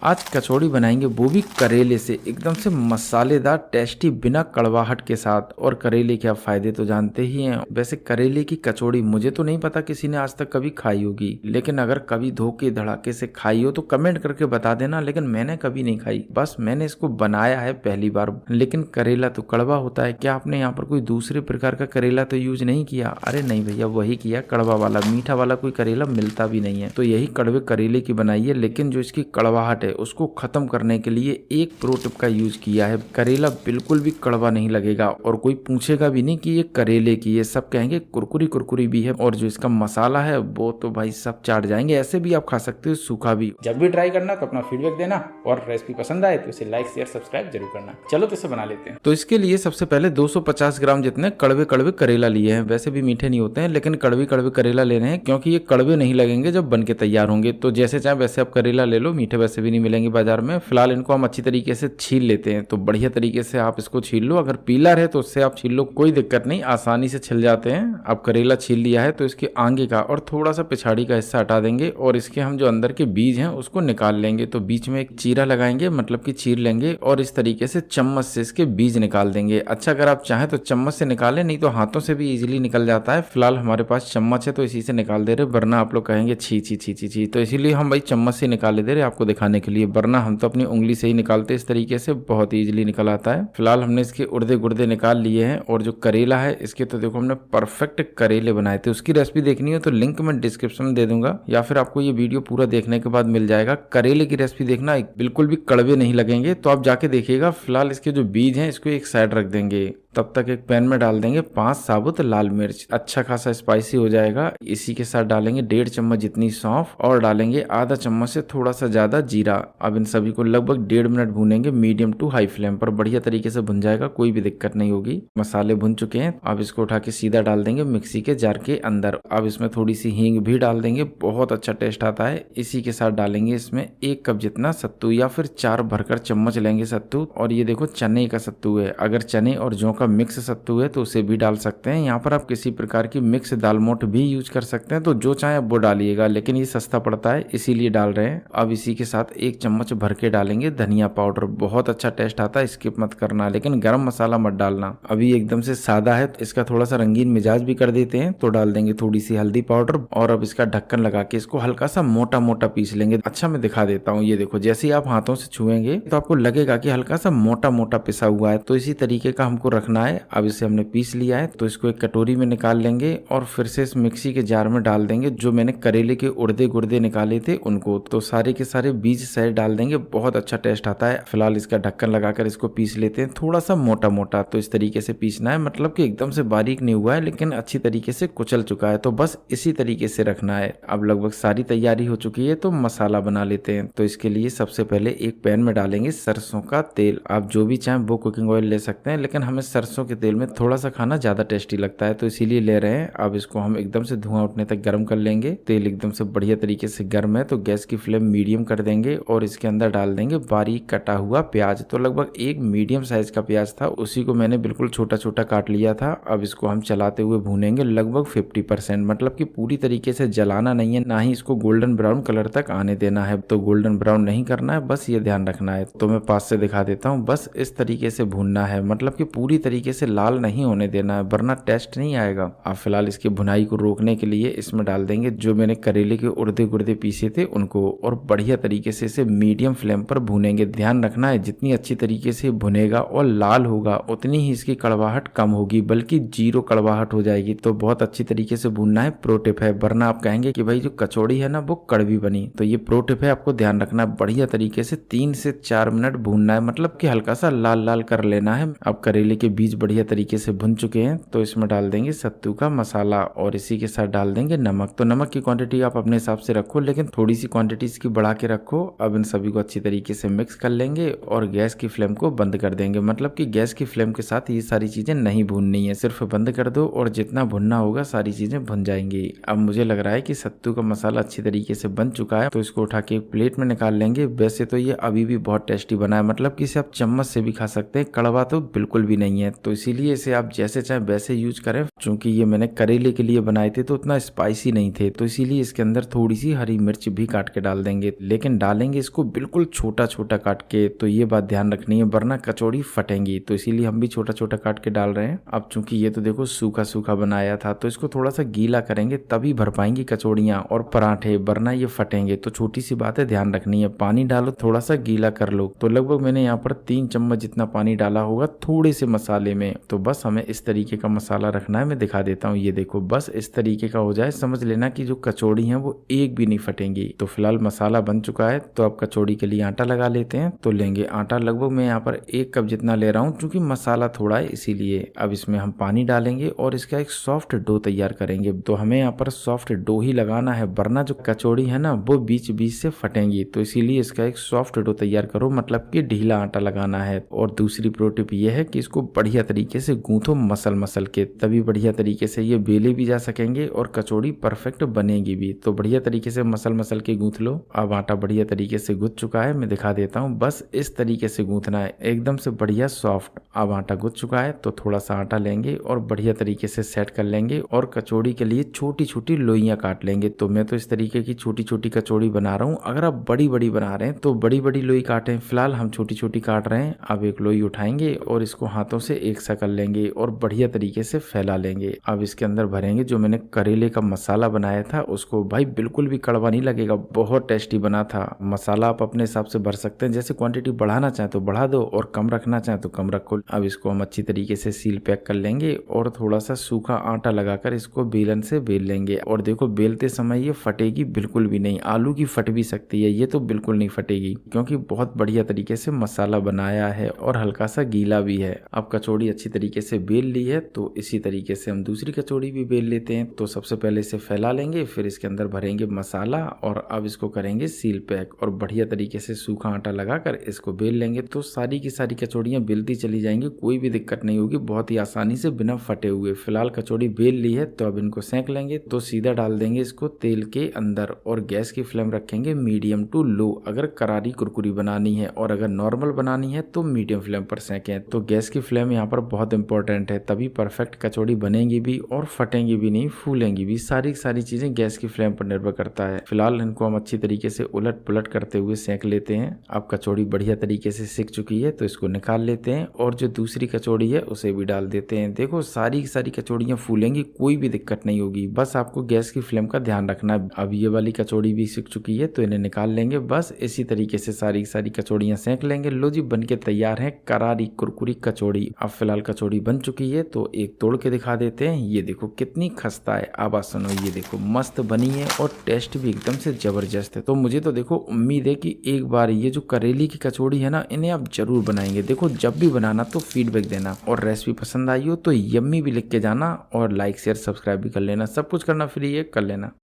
आज कचौड़ी बनाएंगे वो भी करेले से, एकदम से मसालेदार टेस्टी बिना कड़वाहट के साथ। और करेले के आप फायदे तो जानते ही हैं। वैसे करेले की कचौड़ी मुझे तो नहीं पता किसी ने आज तक कभी खाई होगी, लेकिन अगर कभी धोखे धड़ाके से खाई हो तो कमेंट करके बता देना। लेकिन मैंने कभी नहीं खाई, बस मैंने इसको बनाया है पहली बार। लेकिन करेला तो कड़वा होता है, क्या आपने यहाँ पर कोई दूसरे प्रकार का करेला तो यूज नहीं किया? अरे नहीं भैया, वही किया, कड़वा वाला। मीठा वाला कोई करेला मिलता भी नहीं है, तो यही कड़वे करेले की बनाई है। लेकिन जो इसकी कड़वाहट है उसको खत्म करने के लिए एक प्रो टिप का यूज किया है। करेला बिल्कुल भी कड़वा नहीं लगेगा और कोई पूछेगा भी नहीं कि ये करेले की, ये सब कहेंगे कुरकुरी कुरकुरी भी है। और जो इसका मसाला है वो तो भाई सब चाट जाएंगे। ऐसे भी आप खा सकते हो, सूखा भी। जब भी ट्राई करना तो अपना फीडबैक देना, और रेसिपी पसंद आए तो इसे लाइक शेयर सब्सक्राइब जरूर करना। चलो तो इसे बना लेते हैं। तो इसके लिए सबसे पहले 250 ग्राम जितने कड़वे कड़वे करेला लिए हैं। वैसे भी मीठे नहीं होते हैं, लेकिन कड़वे कड़वे करेला ले रहे हैं क्योंकि ये कड़वे नहीं लगेंगे जब बन के तैयार होंगे। तो जैसे चाहे वैसे आप करेला ले लो, मीठे वैसे भी नहीं मिलेंगे बाजार में। फिलहाल इनको हम अच्छी तरीके से छील लेते हैं। तो बढ़िया तरीके से आप इसको छील लो। अगर पीला है तो उससे आप छील लो, कोई दिक्कत नहीं, आसानी से छिल जाते हैं। अब करेला छील लिया है तो इसके आगे का और थोड़ा सा पिछाड़ी का हिस्सा हटा देंगे और इसके हम जो अंदर के बीज हैं उसको निकाल लेंगे। तो बीच में एक चीरा लगाएंगे, मतलब कि चीर लेंगे और इस तरीके से चम्मच से इसके बीज निकाल देंगे। अच्छा, अगर आप चाहें तो चम्मच से निकालें, नहीं तो हाथों से भी इजीली निकल जाता है। फिलहाल हमारे पास चम्मच है तो इसी से निकाल दे रहे, वरना आप लोग कहेंगे छी छी छी छी छी, तो इसीलिए हम भाई चम्मच से निकाले दे रहे आपको दिखाने के लिए। वरना हम तो अपनी उंगली से ही निकालते, इस तरीके से बहुत इजीली निकल आता है। फिलहाल हमने इसके उड़दे गुर्दे निकाल लिए हैं। और जो करेला है इसके तो देखो हमने परफेक्ट करेले बनाए थे। उसकी रेसिपी देखनी हो तो लिंक मैं डिस्क्रिप्शन में दे दूंगा, या फिर आपको ये वीडियो पूरा देखने के बाद मिल जाएगा। करेले की रेसिपी देखना, बिल्कुल भी कड़वे नहीं लगेंगे, तो आप जाके देखिएगा। फिलहाल इसके जो बीज हैं इसको एक साइड रख देंगे। तब तक एक पैन में डाल देंगे 5 साबुत लाल मिर्च, अच्छा खासा स्पाइसी हो जाएगा। इसी के साथ डालेंगे 1.5 चम्मच जितनी सौंफ और डालेंगे आधा चम्मच से थोड़ा सा ज्यादा जीरा। अब इन सभी को लगभग 1.5 मिनट भूनेंगे मीडियम टू हाई फ्लेम पर। बढ़िया तरीके से भुन जाएगा, कोई भी दिक्कत नहीं होगी। मसाले भुन चुके हैं, अब इसको उठा के सीधा डाल देंगे मिक्सी के जार के अंदर। अब इसमें थोड़ी सी हींग भी डाल देंगे, बहुत अच्छा टेस्ट आता है। इसी के साथ डालेंगे इसमें 1 कप जितना सत्तू, या फिर 4 भरकर चम्मच लेंगे सत्तू। और ये देखो चने का सत्तू है, अगर चने और जौ का मिक्स सत्तू है तो उसे भी डाल सकते हैं। यहाँ पर आप किसी प्रकार की मिक्स दाल मोठ भी यूज कर सकते हैं, तो जो चाहे वो डालिएगा, लेकिन ये सस्ता पड़ता है इसीलिए डाल रहे हैं। अब इसी के साथ 1 चम्मच भर के डालेंगे धनिया पाउडर, बहुत अच्छा टेस्ट आता है, स्किप मत करना। लेकिन गरम मसाला मत डालना, अभी एकदम से सादा है। इसका थोड़ा सा रंगीन मिजाज भी कर देते हैं, तो डाल देंगे थोड़ी सी हल्दी पाउडर। और अब इसका ढक्कन लगा के इसको हल्का सा मोटा मोटा पीस लेंगे। अच्छा, मैं दिखा देता हूँ, ये देखो जैसे ही आप हाथों से छुएंगे तो आपको लगेगा कि हल्का सा मोटा मोटा पिसा हुआ है, तो इसी तरीके का हमको रखना है। अब इसे हमने पीस लिया है, तो इसको एक कटोरी में निकाल लेंगे और फिर से इस मिक्सी के जार में डाल देंगे जो मैंने करेले के उड़दे गुर्दे निकाले थे उनको। तो सारे के सारे बीज सहित डाल देंगे, बहुत अच्छा टेस्ट आता है। फिलहाल इसका ढक्कन लगाकर इसको पीस लेते हैं, थोड़ा सा मोटा मोटा। तो इस तरीके से पीसना है, मतलब कि एकदम से बारीक नहीं हुआ है, लेकिन अच्छी तरीके से कुचल चुका है। तो बस इसी तरीके से रखना है। अब लगभग सारी तैयारी हो चुकी है, तो मसाला बना लेते हैं। तो इसके लिए सबसे पहले एक पैन में डालेंगे सरसों का तेल। आप जो भी चाहें वो कुकिंग ऑयल ले सकते हैं, लेकिन हमें सरसों के तेल में थोड़ा सा खाना ज्यादा टेस्टी लगता है, तो इसीलिए ले रहे हैं। अब इसको हम एकदम से धुआं उठने तक गर्म कर लेंगे। तेल एकदम से बढ़िया तरीके से गर्म है, तो गैस की फ्लेम मीडियम कर देंगे और इसके अंदर डाल देंगे बारीक कटा हुआ प्याज। तो लगभग एक मीडियम साइज का प्याज था, उसी को मैंने बिल्कुल छोटा छोटा काट लिया था। अब इसको हम चलाते हुए भूनेंगे लगभग 50%, मतलब कि पूरी तरीके से जलाना नहीं है, ना ही इसको गोल्डन ब्राउन कलर तक आने देना है। तो गोल्डन ब्राउन नहीं करना है, बस ये ध्यान रखना है। तो मैं पास से दिखा देता हूँ, बस इस तरीके से भूनना है, मतलब कि पूरी तरीके से लाल नहीं होने देना है, वरना टेस्ट नहीं आएगा। अब फिलहाल इसकी भुनाई को रोकने के लिए इसमें डाल देंगे जो मैंने करेले के उड़दे गुर्दे पीसे थे उनको, और बढ़िया तरीके से इसे मीडियम फ्लेम पर भूनेंगे। ध्यान रखना है, जितनी अच्छी तरीके से भुनेगा और लाल होगा उतनी ही इसकी कड़वाहट कम होगी, बल्कि 0 कड़वाहट हो जाएगी। तो बहुत अच्छी तरीके से भूनना है, प्रो टिप है, वरना आप कहेंगे कि भाई जो कचौड़ी है ना वो कड़वी बनी। तो ये प्रो टिप है, आपको ध्यान रखना है। बढ़िया तरीके से 3 से 4 मिनट भूनना है, मतलब कि हल्का सा लाल लाल कर लेना है। अब करेले के बीज बढ़िया तरीके से भुन चुके हैं, तो इसमें डाल देंगे सत्तू का मसाला और इसी के साथ डाल देंगे नमक। तो नमक की क्वांटिटी आप अपने हिसाब से रखो, लेकिन थोड़ी सी क्वांटिटी इसकी बढ़ा के रखो। अब इन सभी को अच्छी तरीके से मिक्स कर लेंगे और गैस की फ्लेम को बंद कर देंगे, मतलब कि गैस की फ्लेम के साथ ये सारी चीजें नहीं भूननी है, सिर्फ बंद कर दो और जितना भुनना होगा सारी चीजें भुन जाएंगी। अब मुझे लग रहा है कि सत्तू का मसाला अच्छी तरीके से बन चुका है, तो इसको उठा के एक प्लेट में निकाल लेंगे। वैसे तो ये अभी भी बहुत टेस्टी बना है, मतलब कि इसे आप चम्मच से भी खा सकते हैं, कड़वा तो बिल्कुल भी नहीं है। हैं, तो इसीलिए इसे आप जैसे चाहे वैसे यूज करें। चूंकि ये मैंने करेले के लिए बनाए थे तो उतना स्पाइसी नहीं थे, तो इसीलिए इसके अंदर थोड़ी सी हरी मिर्च भी काट के डाल देंगे, लेकिन डालेंगे इसको बिल्कुल छोटा छोटा काट के। तो ये बात ध्यान रखनी है, वरना कचौड़ी फटेंगी, तो इसीलिए हम भी छोटा छोटा काट के डाल रहे हैं। अब चूंकि ये तो देखो सूखा सूखा बनाया था, तो इसको थोड़ा सा गीला करेंगे तभी भर पाएंगी कचौड़ियाँ और पराठे, वरना ये फटेंगे। तो छोटी सी बात है, ध्यान रखनी है। पानी डालो, थोड़ा सा गीला कर लो। तो लगभग मैंने यहाँ पर 3 चम्मच जितना पानी डाला होगा थोड़े से मसाले में। तो बस हमें इस तरीके का मसाला रखना है। मैं दिखा देता हूँ, ये देखो बस इस तरीके का हो जाए, समझ लेना कि जो कचौड़ी है वो एक भी नहीं फटेंगी। तो फिलहाल मसाला बन चुका है, तो अब कचौड़ी के लिए आटा लगा लेते हैं। तो लेंगे आटा, लगभग मैं यहाँ पर 1 कप जितना ले रहा हूँ, क्योंकि मसाला थोड़ा है इसीलिए। अब इसमें हम पानी डालेंगे और इसका एक सॉफ्ट डो तैयार करेंगे। तो हमें यहाँ पर सॉफ्ट डो ही लगाना है, वरना जो कचौड़ी है ना वो बीच बीच से फटेंगी। तो इसीलिए इसका एक सॉफ्ट डो तैयार करो, मतलब कि ढीला आटा लगाना है। और दूसरी प्रो टिप ये है कि इसको बढ़िया तरीके से गूंथो मसल मसल के, तभी बढ़िया तरीके से ये बेले भी जा सकेंगे और कचौड़ी परफेक्ट बनेगी भी। तो बढ़िया तरीके से मसल मसल के गूंथ लो। अब आटा बढ़िया तरीके से गूंथ चुका है, मैं दिखा देता हूँ। बस इस तरीके से गूंथना है, एकदम से बढ़िया सॉफ्ट। अब आटा गूंथ चुका है, तो थोड़ा सा आटा लेंगे और बढ़िया तरीके से सेट कर लेंगे और कचौड़ी के लिए छोटी छोटी लोइयां काट लेंगे। तो मैं तो इस तरीके की छोटी छोटी कचौड़ी बना रहा हूँ। अगर आप बड़ी बड़ी बना रहे हैं तो बड़ी बड़ी लोई काटें, फिलहाल हम छोटी छोटी काट रहे हैं। अब एक लोई उठाएंगे और इसको हाथों से एक सा कर लेंगे और बढ़िया तरीके से फैला लेंगे। अब इसके अंदर भरेंगे जो मैंने करेले का मसाला बनाया था उसको। भाई बिल्कुल भी कड़वा नहीं लगेगा, बहुत टेस्टी बना था। मसाला आप अपने हिसाब से भर सकते हैं, जैसे क्वांटिटी बढ़ाना चाहें तो बढ़ा दो और कम रखना चाहें तो कम रखो। अब इसको हम अच्छी तरीके से सील पैक कर लेंगे और थोड़ा सा सूखा आटा लगाकर इसको बेलन से बेल लेंगे। और देखो बेलते समय ये फटेगी बिल्कुल भी नहीं, आलू की फट भी सकती है, ये तो बिल्कुल नहीं फटेगी, क्योंकि बहुत बढ़िया तरीके से मसाला बनाया है और हल्का सा गीला भी है। अब कचौड़ी अच्छी तरीके से बेल ली है, तो इसी तरीके से हम दूसरी कचौड़ी भी बेल लेते हैं। तो सबसे पहले इसे फैला लेंगे, फिर इसके अंदर भरेंगे मसाला और अब इसको करेंगे सील पैक और बढ़िया तरीके से सूखा आटा लगाकर इसको बेल लेंगे। तो सारी की सारी कचौड़ियां बेलती चली जाएंगी, कोई भी दिक्कत नहीं होगी, बहुत ही आसानी से बिना फटे हुए। फिलहाल कचौड़ी बेल ली है, तो अब इनको सेंक लेंगे। तो सीधा डाल देंगे इसको तेल के अंदर और गैस की फ्लेम रखेंगे मीडियम टू लो, अगर करारी कुरकुरी बनानी है, और अगर नॉर्मल बनानी है तो मीडियम फ्लेम पर सेंकें। तो गैस की फ्लेम यहाँ पर बहुत इंपॉर्टेंट है, तभी परफेक्ट कचौड़ी बनेगी भी और फटेंगी भी नहीं, फूलेंगी भी। सारी चीजें गैस की फ्लेम पर निर्भर करता है। फिलहाल इनको हम अच्छी तरीके से उलट पुलट करते हुए सेंक लेते हैं। अब कचौड़ी बढ़िया तरीके से सिक चुकी है, तो इसको निकाल लेते हैं और जो दूसरी कचौड़ी है उसे भी डाल देते हैं। देखो सारी कचौड़ियां फूलेंगी, कोई भी दिक्कत नहीं होगी, बस आपको गैस की फ्लेम का ध्यान रखना है। अब ये वाली कचौड़ी भी सिक चुकी है, तो इन्हें निकाल लेंगे। बस इसी तरीके से सारी कचौड़ियां सेंक लेंगे। लो जी, बनके तैयार है करारी कुरकुरी कचौड़ी। अब फिलहाल कचौड़ी बन चुकी है, तो एक तोड़ के दिखा देते हैं। ये देखो कितनी खस्ता है, आवाज सुनो, ये देखो मस्त बनी है और टेस्ट भी एकदम से जबरदस्त है। तो मुझे तो देखो उम्मीद है कि एक बार ये जो करेली की कचौड़ी है ना, इन्हें आप जरूर बनाएंगे। देखो जब भी बनाना तो फीडबैक देना, और रेसिपी पसंद आई हो तो यम्मी भी लिख के जाना, और लाइक शेयर सब्सक्राइब भी कर लेना। सब कुछ करना फ्री है, कर लेना।